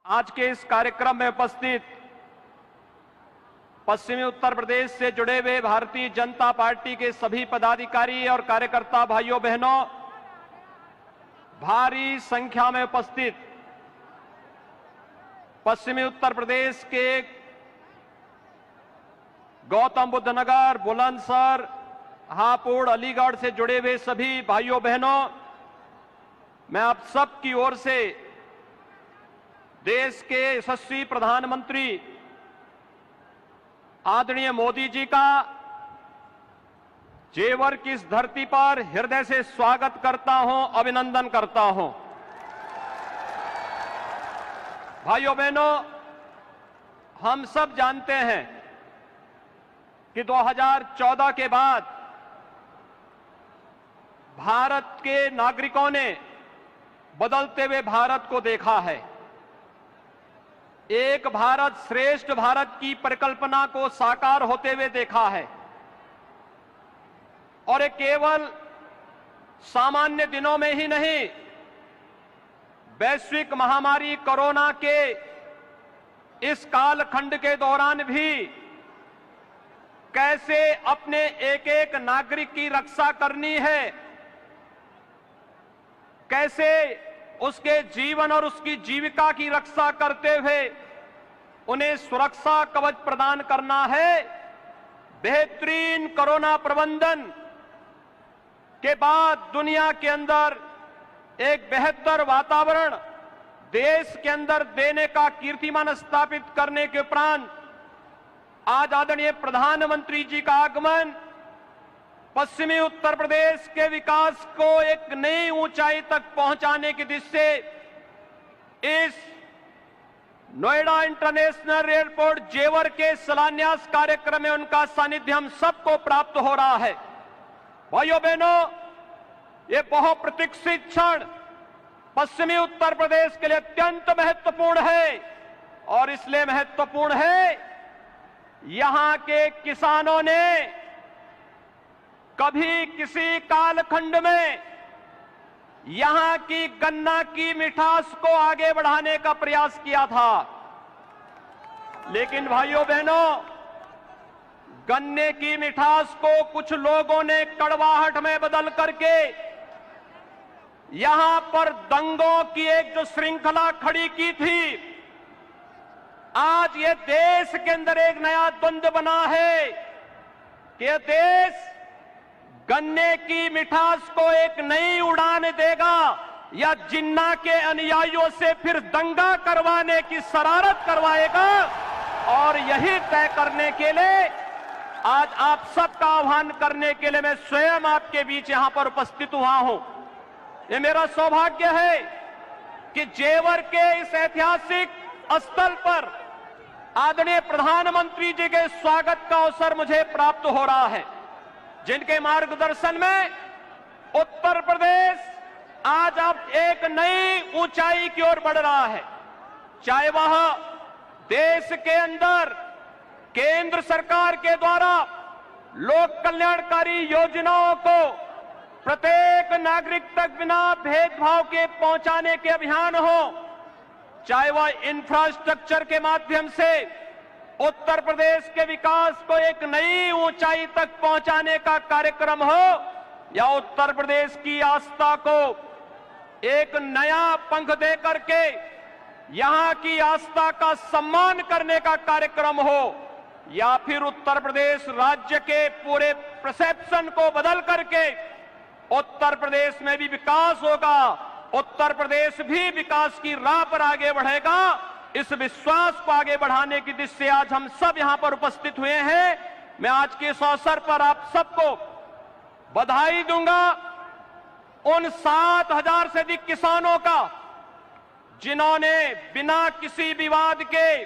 आज के इस कार्यक्रम में उपस्थित पश्चिमी उत्तर प्रदेश से जुड़े हुए भारतीय जनता पार्टी के सभी पदाधिकारी और कार्यकर्ता भाइयों बहनों, भारी संख्या में उपस्थित पश्चिमी उत्तर प्रदेश के गौतम बुद्ध नगर, बुलंदशहर, हापुड़, अलीगढ़ से जुड़े हुए सभी भाइयों बहनों, मैं आप सब की ओर से देश के यशस्वी प्रधानमंत्री आदरणीय मोदी जी का जेवर की इस धरती पर हृदय से स्वागत करता हूं, अभिनंदन करता हूं। भाइयों बहनों, हम सब जानते हैं कि 2014 के बाद भारत के नागरिकों ने बदलते हुए भारत को देखा है। एक भारत श्रेष्ठ भारत की परिकल्पना को साकार होते हुए देखा है और ये केवल सामान्य दिनों में ही नहीं, वैश्विक महामारी कोरोना के इस कालखंड के दौरान भी कैसे अपने एक एक नागरिक की रक्षा करनी है, कैसे उसके जीवन और उसकी जीविका की रक्षा करते हुए उन्हें सुरक्षा कवच प्रदान करना है। बेहतरीन कोरोना प्रबंधन के बाद दुनिया के अंदर एक बेहतर वातावरण देश के अंदर देने का कीर्तिमान स्थापित करने के उपरांत आज आदरणीय प्रधानमंत्री जी का आगमन पश्चिमी उत्तर प्रदेश के विकास को एक नई ऊंचाई तक पहुंचाने की दिशा से इस नोएडा इंटरनेशनल एयरपोर्ट जेवर के शिलान्यास कार्यक्रम में उनका सानिध्य हम सबको प्राप्त हो रहा है। भाइयों बहनों, ये बहुप्रतीक्षित क्षण पश्चिमी उत्तर प्रदेश के लिए अत्यंत महत्वपूर्ण है और इसलिए महत्वपूर्ण है, यहां के किसानों ने कभी किसी कालखंड में यहां की गन्ना की मिठास को आगे बढ़ाने का प्रयास किया था, लेकिन भाइयों बहनों, गन्ने की मिठास को कुछ लोगों ने कड़वाहट में बदल करके यहां पर दंगों की एक जो श्रृंखला खड़ी की थी, आज ये देश के अंदर एक नया द्वंद्व बना है कि यह देश गन्ने की मिठास को एक नई उड़ान देगा या जिन्ना के अनुयायियों से फिर दंगा करवाने की शरारत करवाएगा। और यही तय करने के लिए आज आप सबका आह्वान करने के लिए मैं स्वयं आपके बीच यहां पर उपस्थित हुआ हूं। ये मेरा सौभाग्य है कि जेवर के इस ऐतिहासिक स्थल पर आदरणीय प्रधानमंत्री जी के स्वागत का अवसर मुझे प्राप्त हो रहा है, जिनके मार्गदर्शन में उत्तर प्रदेश आज अब एक नई ऊंचाई की ओर बढ़ रहा है। चाहे वह देश के अंदर केंद्र सरकार के द्वारा लोक कल्याणकारी योजनाओं को प्रत्येक नागरिक तक बिना भेदभाव के पहुंचाने के अभियान हो, चाहे वह इंफ्रास्ट्रक्चर के माध्यम से उत्तर प्रदेश के विकास को एक नई ऊंचाई तक पहुंचाने का कार्यक्रम हो, या उत्तर प्रदेश की आस्था को एक नया पंख दे करके यहां की आस्था का सम्मान करने का कार्यक्रम हो, या फिर उत्तर प्रदेश राज्य के पूरे परसेप्शन को बदल करके उत्तर प्रदेश में भी विकास होगा, उत्तर प्रदेश भी विकास की राह पर आगे बढ़ेगा, इस विश्वास को आगे बढ़ाने की दिशा से आज हम सब यहां पर उपस्थित हुए हैं। मैं आज के इस अवसर पर आप सबको बधाई दूंगा उन 7,000 से अधिक किसानों का जिन्होंने बिना किसी विवाद के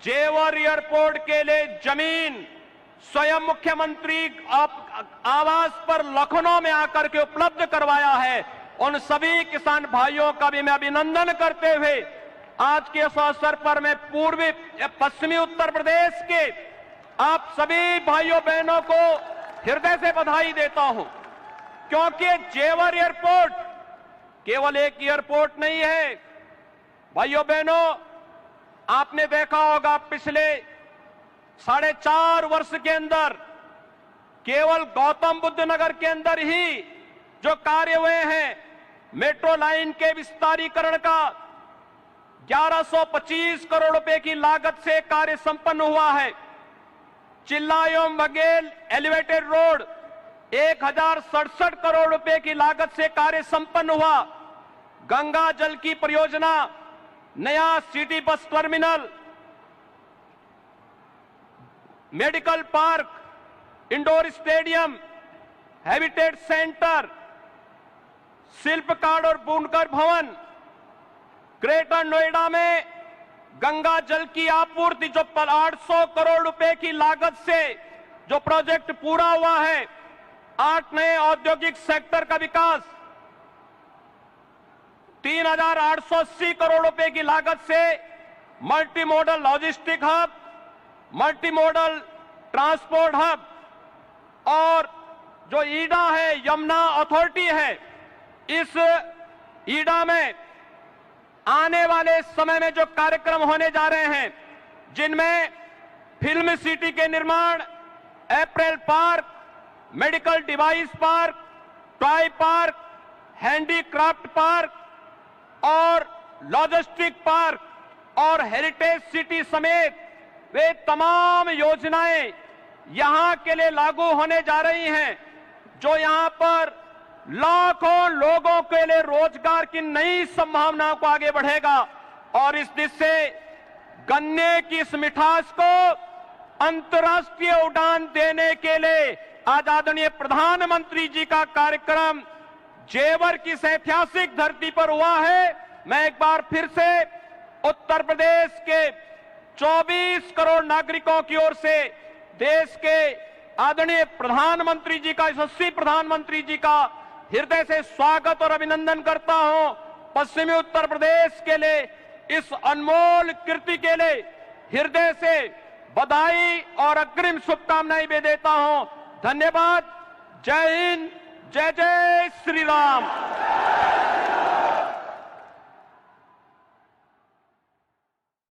जेवर एयरपोर्ट के लिए जमीन स्वयं मुख्यमंत्री आवास पर लखनऊ में आकर के उपलब्ध करवाया है। उन सभी किसान भाइयों का भी मैं अभिनंदन करते हुए आज के इस अवसर पर मैं पूर्वी पश्चिमी उत्तर प्रदेश के आप सभी भाइयों बहनों को हृदय से बधाई देता हूं, क्योंकि जेवर एयरपोर्ट केवल एक एयरपोर्ट नहीं है, भाइयों बहनों, आपने देखा होगा पिछले 4.5 वर्ष के अंदर केवल गौतम बुद्ध नगर के अंदर ही जो कार्य हुए हैं, मेट्रो लाइन के विस्तारीकरण का 1125 करोड़ रुपए की लागत से कार्य संपन्न हुआ है। चिल्ला एवं बघेल एलिवेटेड रोड 1067 करोड़ रुपए की लागत से कार्य संपन्न हुआ। गंगा जल की परियोजना, नया city bus terminal, medical park, indoor stadium, habitat centre, शिल्पकार और बुनकर भवन, ग्रेटर नोएडा में गंगा जल की आपूर्ति जो 800 करोड़ रुपए की लागत से जो प्रोजेक्ट पूरा हुआ है, 8 नए औद्योगिक सेक्टर का विकास, 3880 करोड़ रुपए की लागत से multi modal logistic hub, multi modal transport hub, और जो ईडा है, यमुना अथॉरिटी है, इस ईडा में आने वाले समय में जो कार्यक्रम होने जा रहे हैं, जिनमें फिल्म सिटी के निर्माण, apparel park, medical device park, toy park, handicraft park और लॉजिस्टिक पार्क और हेरिटेज सिटी समेत वे तमाम योजनाएं यहां के लिए लागू होने जा रही हैं, जो यहां पर लाखों लोगों के लिए रोजगार की नई संभावनाओं को आगे बढ़ेगा। और इस दिशा से गन्ने की इस मिठास को अंतर्राष्ट्रीय उड़ान देने के लिए आज आदरणीय प्रधानमंत्री जी का कार्यक्रम जेवर की इस ऐतिहासिक धरती पर हुआ है। मैं एक बार फिर से उत्तर प्रदेश के 24 करोड़ नागरिकों की ओर से देश के आदरणीय प्रधानमंत्री जी का, यशस्वी प्रधानमंत्री जी का हृदय से स्वागत और अभिनंदन करता हूं। पश्चिमी उत्तर प्रदेश के लिए इस अनमोल कृति के लिए हृदय से बधाई और अग्रिम शुभकामनाएं भी देता हूं। धन्यवाद। जय हिंद, जय जय श्री राम।